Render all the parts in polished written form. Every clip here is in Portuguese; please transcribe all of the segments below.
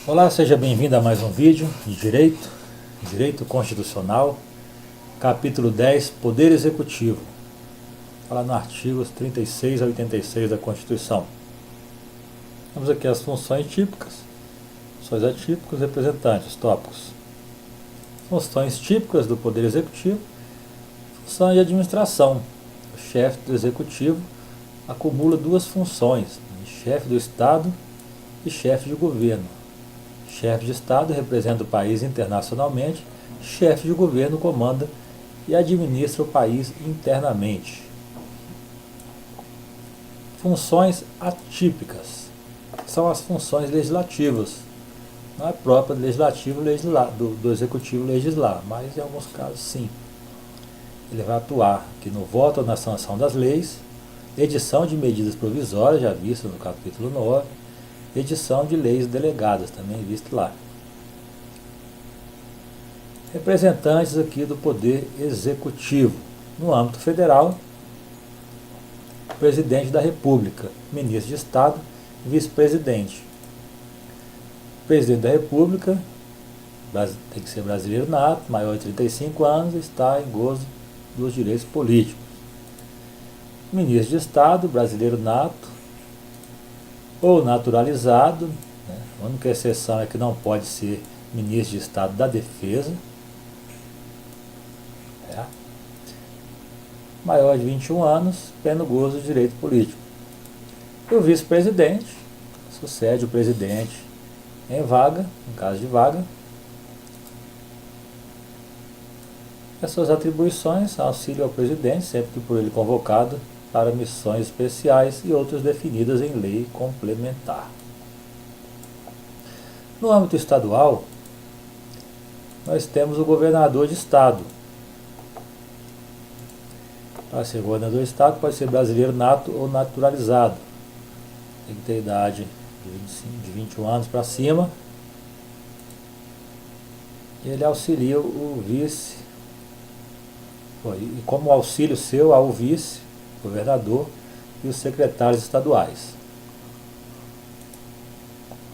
Olá, seja bem-vindo a mais um vídeo de Direito Constitucional, capítulo 10, Poder Executivo, falar no artigos 36 a 86 da Constituição. Temos aqui as funções típicas, funções atípicas, representantes, tópicos. Funções típicas do Poder Executivo, função de administração. O chefe do Executivo acumula duas funções, chefe do Estado e chefe de governo. Chefe de Estado representa o país internacionalmente, chefe de governo comanda e administra o país internamente. Funções atípicas são as funções legislativas. Não é própria do legislativo do executivo legislar, mas em alguns casos sim. Ele vai atuar aqui no voto ou na sanção das leis, edição de medidas provisórias, já vista no capítulo 9, edição de leis delegadas, também visto lá. Representantes aqui do Poder Executivo. No âmbito federal, Presidente da República, Ministro de Estado, Vice-Presidente. Presidente da República, tem que ser brasileiro nato, maior de 35 anos, está em gozo dos direitos políticos. Ministro de Estado, brasileiro nato, ou naturalizado, né? A única exceção é que não pode ser ministro de Estado da Defesa, maior de 21 anos, pleno gozo de direito político. E o vice-presidente sucede o presidente em vaga, em caso de vaga. As suas atribuições são auxílio ao presidente, sempre que por ele convocado, para missões especiais e outras definidas em lei complementar. No âmbito estadual, nós temos o governador de estado. Para ser governador de estado, pode ser brasileiro nato ou naturalizado. Tem que ter idade de 21 anos para cima. Ele auxilia o vice, e como auxílio seu ao vice, governador e os secretários estaduais.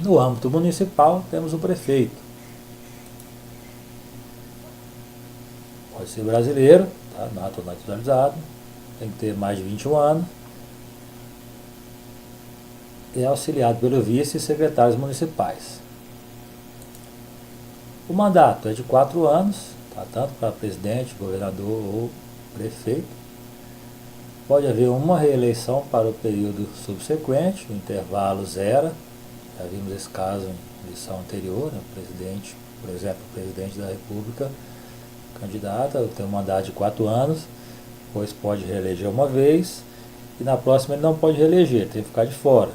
No âmbito municipal, temos o prefeito. Pode ser brasileiro, tá? Nato ou naturalizado, tem que ter mais de 21 anos, e é auxiliado pelo vice e secretários municipais. O mandato é de 4 anos, tá? Tanto para presidente, governador ou prefeito. Pode haver uma reeleição para o período subsequente, o intervalo zero. Já vimos esse caso em eleição anterior, né? O presidente, por exemplo, o presidente da República, candidata, tem um mandato de 4 anos, depois pode reeleger uma vez, e na próxima ele não pode reeleger, tem que ficar de fora.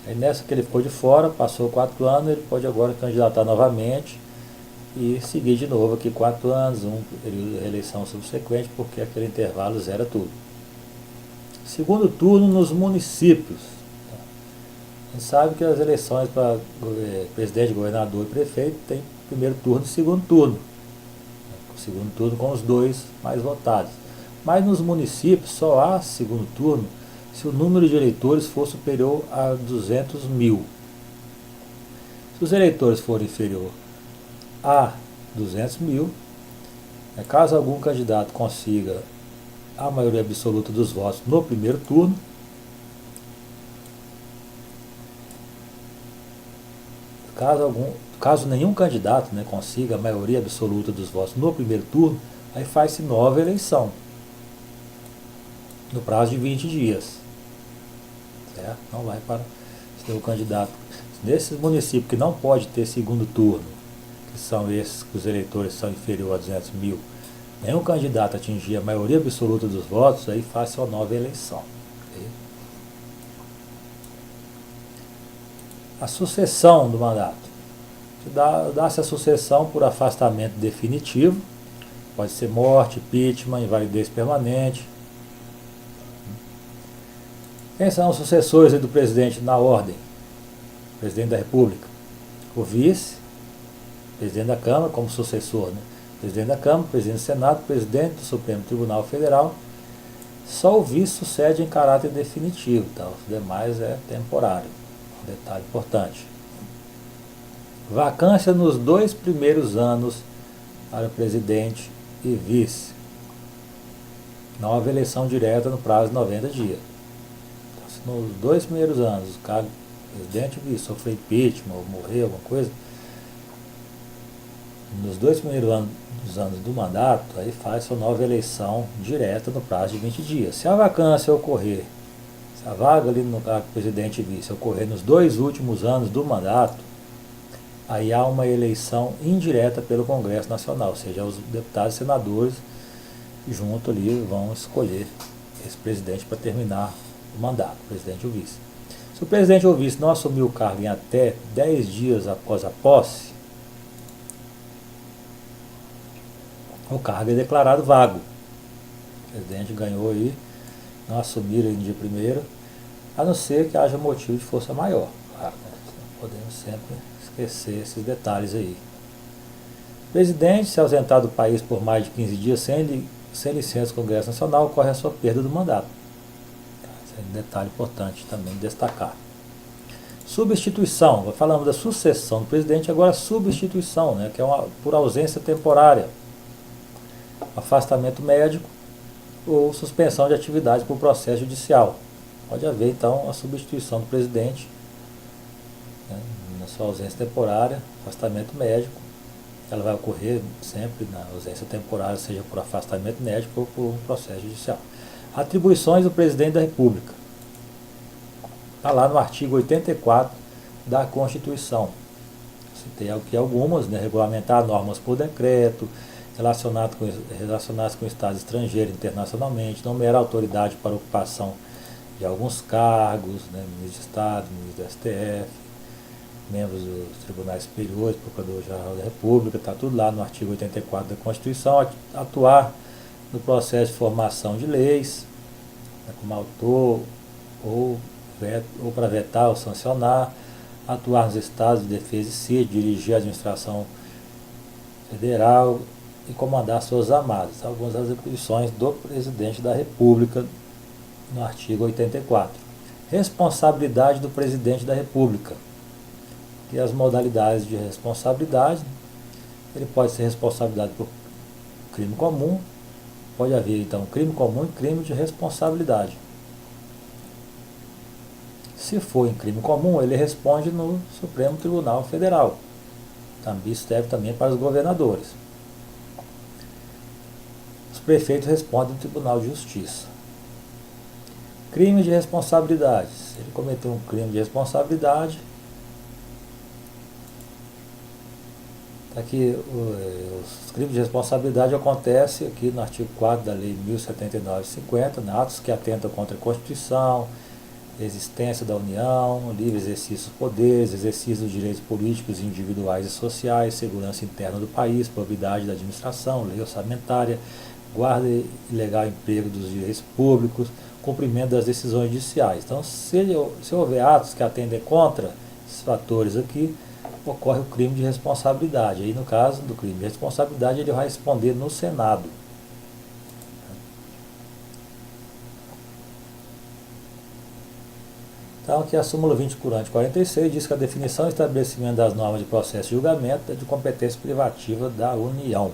Aí nessa que ele ficou de fora, passou 4 anos, ele pode agora candidatar novamente e seguir de novo aqui 4 anos, um período de reeleição subsequente, porque aquele intervalo zera tudo. Segundo turno nos municípios. A gente sabe que as eleições para presidente, governador e prefeito tem primeiro turno e segundo turno. O segundo turno com os dois mais votados. Mas nos municípios só há segundo turno se o número de eleitores for superior a 200 mil. Se os eleitores forem inferior a 200 mil, caso algum candidato consiga a maioria absoluta dos votos no primeiro turno, caso nenhum candidato, né, consiga a maioria absoluta dos votos no primeiro turno, aí faz-se nova eleição, no prazo de 20 dias. Certo? Não vai para ser o candidato. Nesses municípios que não pode ter segundo turno, que são esses que os eleitores são inferiores a 200 mil, nenhum candidato atingir a maioria absoluta dos votos, aí faz uma nova eleição. Okay? A sucessão do mandato. Dá-se a sucessão por afastamento definitivo, pode ser morte, impeachment, invalidez permanente. Quem são os sucessores do presidente na ordem? Presidente da República. O vice, presidente da Câmara como sucessor, né? Presidente da Câmara, presidente do Senado, presidente do Supremo Tribunal Federal. Só o vice sucede em caráter definitivo, tá? Os demais é temporário. Um detalhe importante. Vacância nos 2 primeiros anos para presidente e vice. Nova eleição direta no prazo de 90 dias. Então, se nos 2 primeiros anos o cara, presidente e vice, sofreu impeachment ou morreu, alguma coisa, nos 2 primeiros anos do mandato, aí faz sua nova eleição direta no prazo de 20 dias. Se a vacância ocorrer, se a vaga ali no cargo de presidente e vice ocorrer nos 2 últimos anos do mandato, aí há uma eleição indireta pelo Congresso Nacional, ou seja, os deputados e senadores junto ali vão escolher esse presidente para terminar o mandato, o presidente ou vice. Se o presidente ou vice não assumir o cargo em até 10 dias após a posse, o cargo é declarado vago. O presidente ganhou aí, não assumir em dia primeiro, a não ser que haja motivo de força maior. Claro, né? Não podemos sempre esquecer esses detalhes aí. O presidente, se ausentar do país por mais de 15 dias sem licença do Congresso Nacional, ocorre a sua perda do mandato. Esse é um detalhe importante também destacar. Substituição, falamos da sucessão do presidente, agora substituição, né, que é por ausência temporária, afastamento médico ou suspensão de atividades por processo judicial. Pode haver então a substituição do presidente, né, na sua ausência temporária, afastamento médico. Ela vai ocorrer sempre na ausência temporária, seja por afastamento médico ou por processo judicial. Atribuições do presidente da República. Está lá no artigo 84 da Constituição. Citei aqui algumas, né? Regulamentar normas por decreto, relacionadas com o Estado estrangeiro internacionalmente, nomear autoridade para ocupação de alguns cargos, né? Ministro de Estado, ministro do STF, membros dos tribunais superiores, Procurador-Geral da República, está tudo lá no artigo 84 da Constituição. Atuar no processo de formação de leis, né, como autor ou para vetar ou sancionar, atuar nos estados de defesa e sítio, dirigir a administração federal e comandar suas armadas. Algumas das atribuições do presidente da República no artigo 84. Responsabilidade do presidente da República. E as modalidades de responsabilidade: ele pode ser responsabilizado por crime comum, pode haver então crime comum e crime de responsabilidade. Se for em crime comum, ele responde no Supremo Tribunal Federal. Isso serve também para os governadores. Os prefeitos respondem no Tribunal de Justiça. Crime de responsabilidade: se ele cometeu um crime de responsabilidade, aqui os crimes de responsabilidade acontecem aqui no artigo 4 da Lei 1079/50, atos que atentam contra a Constituição, existência da União, livre exercício dos poderes, exercício dos direitos políticos individuais e sociais, segurança interna do país, probidade da administração, lei orçamentária, guarda e legal emprego dos direitos públicos, cumprimento das decisões judiciais. Então, se houver atos que atendem contra esses fatores aqui, ocorre o crime de responsabilidade. Aí, no caso do crime de responsabilidade, ele vai responder no Senado. Então, aqui a súmula 20/46 diz que a definição e estabelecimento das normas de processo de julgamento é de competência privativa da União.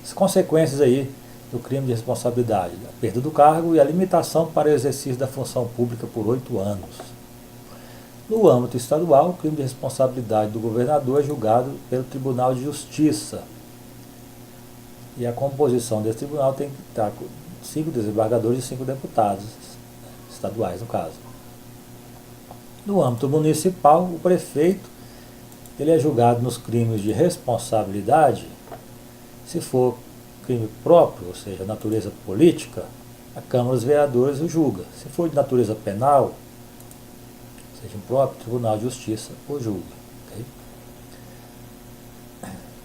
As consequências aí do crime de responsabilidade: a perda do cargo e a limitação para o exercício da função pública por 8 anos. No âmbito estadual, o crime de responsabilidade do governador é julgado pelo Tribunal de Justiça. E a composição desse tribunal tem que estar com 5 desembargadores e 5 deputados estaduais, no caso. No âmbito municipal, o prefeito ele é julgado nos crimes de responsabilidade. Se for crime próprio, ou seja, natureza política, a Câmara dos Vereadores o julga. Se for de natureza penal, ou seja, o próprio Tribunal de Justiça o julga. Okay?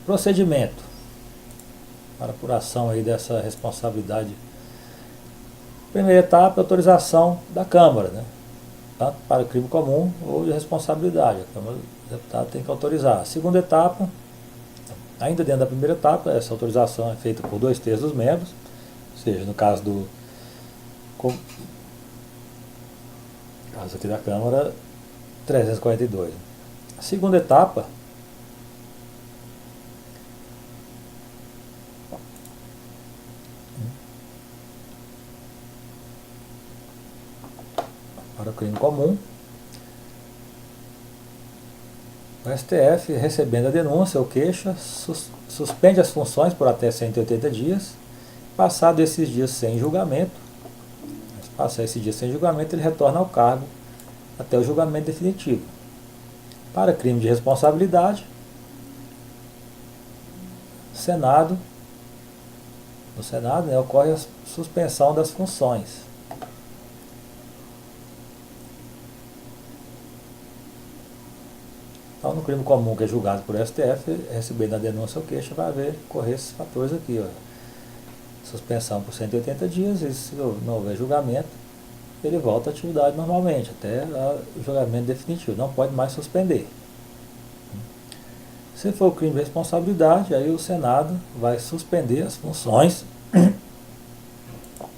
Procedimento para apuração aí dessa responsabilidade. Primeira etapa, autorização da Câmara, né? Tanto para o crime comum ou de responsabilidade. A Câmara dos Deputados tem que autorizar. A segunda etapa, ainda dentro da primeira etapa, essa autorização é feita por 2/3 dos membros, ou seja, no caso aqui da Câmara, 342. A segunda etapa para o crime comum, o STF, recebendo a denúncia ou queixa, suspende as funções por até 180 dias. Passado esses dias sem julgamento, ele retorna ao cargo até o julgamento definitivo. Para crime de responsabilidade, no Senado, ocorre a suspensão das funções. Então, no crime comum que é julgado por STF, recebendo a denúncia ou queixa, vai ocorrer esses fatores aqui. Suspensão por 180 dias, e se não houver julgamento, ele volta à atividade normalmente, até o julgamento definitivo. Não pode mais suspender. Se for crime de responsabilidade, aí o Senado vai suspender as funções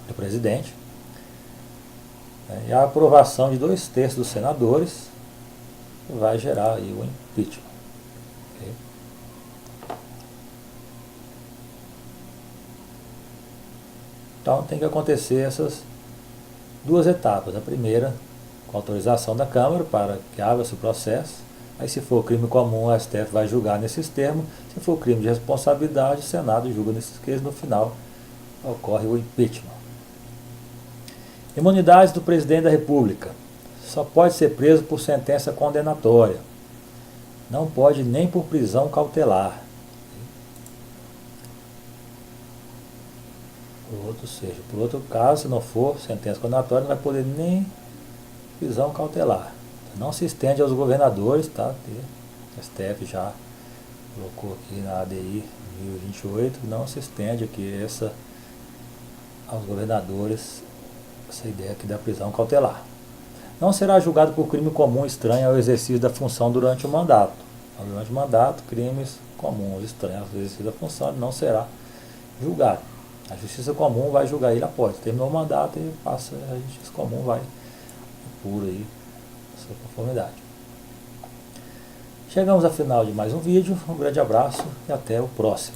do presidente. E a aprovação de 2/3 dos senadores vai gerar aí o impeachment. Okay? Então tem que acontecer essas duas etapas. A primeira, com autorização da Câmara para que abra-se o processo. Aí, se for crime comum, o STF vai julgar nesses termos. Se for crime de responsabilidade, o Senado julga nesses casos. No final, ocorre o impeachment. Imunidade do presidente da República. Só pode ser preso por sentença condenatória. Não pode nem por prisão cautelar. Por outro caso, se não for sentença condenatória, não vai poder nem prisão cautelar. Não se estende aos governadores, tá? O STF já colocou aqui na ADI 1028, não se estende aqui aos governadores, essa ideia aqui da prisão cautelar. Não será julgado por crime comum estranho ao exercício da função durante o mandato. Então, durante o mandato, crimes comuns estranhos ao exercício da função, ele não será julgado. A justiça comum vai julgar ele após. Terminou o mandato e passa, a justiça comum vai por aí sua conformidade. Chegamos ao final de mais um vídeo. Um grande abraço e até o próximo.